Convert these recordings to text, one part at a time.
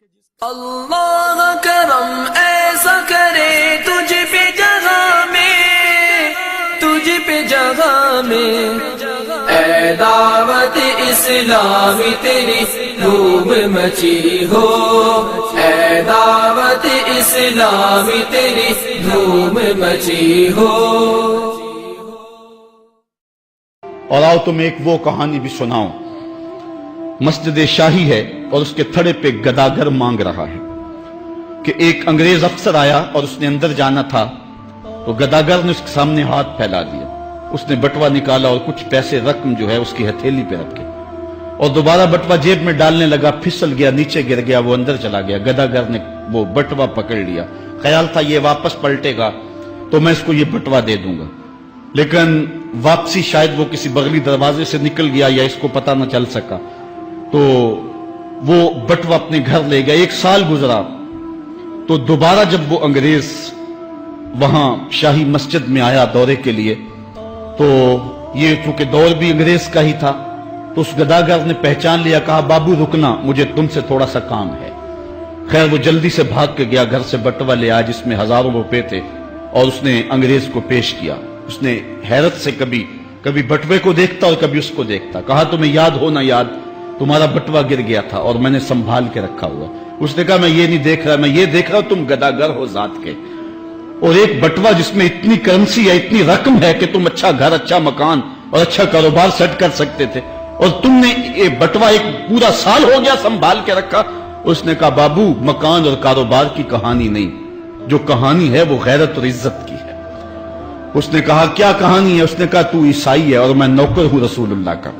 اللہ کرم ایسا کرے تجھ پہ جگہ میں، تجھ پہ جگہ میں، اے دعوت اسلامی تیری دھوم مچی ہو، اے دعوت اسلامی تیری دھوم مچی ہو۔ اور آؤ تم ایک وہ کہانی بھی سناؤں۔ مسجد شاہی ہے اور اس کے تھڑے پہ گداگر مانگ رہا ہے کہ ایک انگریز افسر آیا اور اس نے اندر جانا تھا تو گداگر نے اس کے سامنے ہاتھ پھیلا دیا، اس نے بٹوا نکالا اور کچھ پیسے رقم جو ہے اس کی ہتھیلی پہ رکھے اور دوبارہ بٹوا جیب میں ڈالنے لگا، پھسل گیا، نیچے گر گیا، وہ اندر چلا گیا۔ گداگر نے وہ بٹوا پکڑ لیا، خیال تھا یہ واپس پلٹے گا تو میں اس کو یہ بٹوا دے دوں گا، لیکن واپسی شاید وہ کسی بغلی دروازے سے نکل گیا یا اس کو پتہ نہ چل سکا، تو وہ بٹوا اپنے گھر لے گیا۔ ایک سال گزرا تو دوبارہ جب وہ انگریز وہاں شاہی مسجد میں آیا دورے کے لیے تو یہ چونکہ دور بھی انگریز کا ہی تھا تو اس گداگر نے پہچان لیا، کہا بابو رکنا، مجھے تم سے تھوڑا سا کام ہے۔ خیر وہ جلدی سے بھاگ کے گیا، گھر سے بٹوا لے آیا جس میں ہزاروں روپے تھے اور اس نے انگریز کو پیش کیا۔ اس نے حیرت سے کبھی بٹوے کو دیکھتا اور کبھی اس کو دیکھتا، کہا تمہیں یاد ہو نہ یاد، تمہارا بٹوا گر گیا تھا اور میں نے سنبھال کے رکھا ہوا۔ اس نے کہا میں یہ نہیں دیکھ رہا، میں یہ دیکھ رہا ہوں تم گداگر ہو ذات کے، اور ایک بٹوا جس میں اتنی کرنسی ہے، اتنی رقم ہے کہ تم اچھا گھر، اچھا مکان اور اچھا کاروبار سیٹ کر سکتے تھے، اور تم نے یہ بٹوا ایک پورا سال ہو گیا سنبھال کے رکھا۔ اس نے کہا بابو مکان اور کاروبار کی کہانی نہیں، جو کہانی ہے وہ غیرت اور عزت کی ہے۔ اس نے کہا کیا کہانی ہے؟ اس نے کہا تو عیسائی ہے اور میں نوکر ہوں رسول اللہ کا،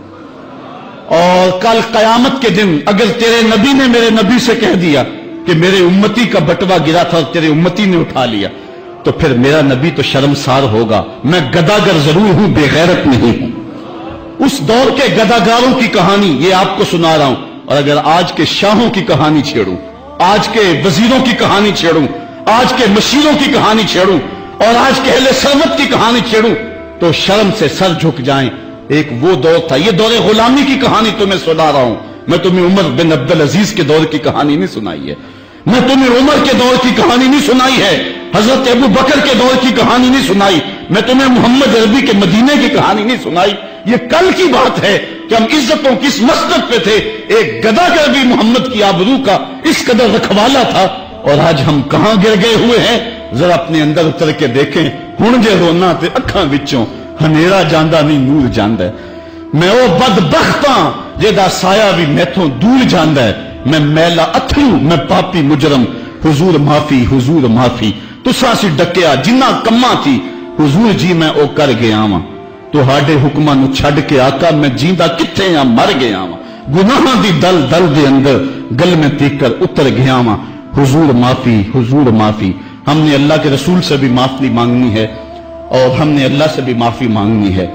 اور کل قیامت کے دن اگر تیرے نبی نے میرے نبی سے کہہ دیا کہ میرے امتی کا بٹوا گرا تھا اور تیرے امتی نے اٹھا لیا تو پھر میرا نبی تو شرمسار ہوگا۔ میں گداگر ضرور ہوں، بے غیرت نہیں ہوں۔ اس دور کے گداگاروں کی کہانی یہ آپ کو سنا رہا ہوں، اور اگر آج کے شاہوں کی کہانی چھیڑوں، آج کے وزیروں کی کہانی چھیڑوں، آج کے مشیروں کی کہانی چھیڑوں اور آج کے اہل ثروت کی کہانی چھیڑوں تو شرم سے سر جھک جائیں۔ ایک وہ دور تھا، یہ دور غلامی کی کہانی تمہیں سنا رہا ہوں، میں تمہیں عمر بن عبدالعزیز کے دور کی کہانی نہیں سنائی ہے، میں تمہیں عمر کے دور کی کہانی نہیں سنائی ہے، حضرت ابو بکر کے دور کی کہانی نہیں سنائی، میں تمہیں محمد عربی کے مدینے کی کہانی نہیں سنائی۔ یہ کل کی بات ہے کہ ہم عزتوں کی اس مسجد پہ تھے، ایک گداگر بھی محمد کی آبرو کا اس قدر رکھوالا تھا، اور آج ہم کہاں گر گئے ہوئے ہیں؟ ذرا اپنے اندر اتر کے دیکھیں، ہن جے رونا تے اکھاں وچوں ہنیرا جاندہ نہیں نور جاندہ ہے۔ میں او بدبختاں جیدہ سایہ بھی میتھوں دور جاندہ ہے، میں میلا اتھروں، میں پاپی مجرم، حضور معافی، حضور معافی، تساں سی ڈکیا جنہ کماں تھی، حضور جی میں او کر گیا ہاں، تو ہاڈے حکماں نو چھڈ کے آقا میں جیندہ کتھے ہاں مر گیا ہاں، گناہاں دی دل دل دے اندر گل میں تیکر اتر گیا ہاں، حضور معافی، حضور معافی۔ ہم نے اللہ کے رسول سے بھی معافی مانگنی ہے اور ہم نے اللہ سے بھی معافی مانگنی ہے۔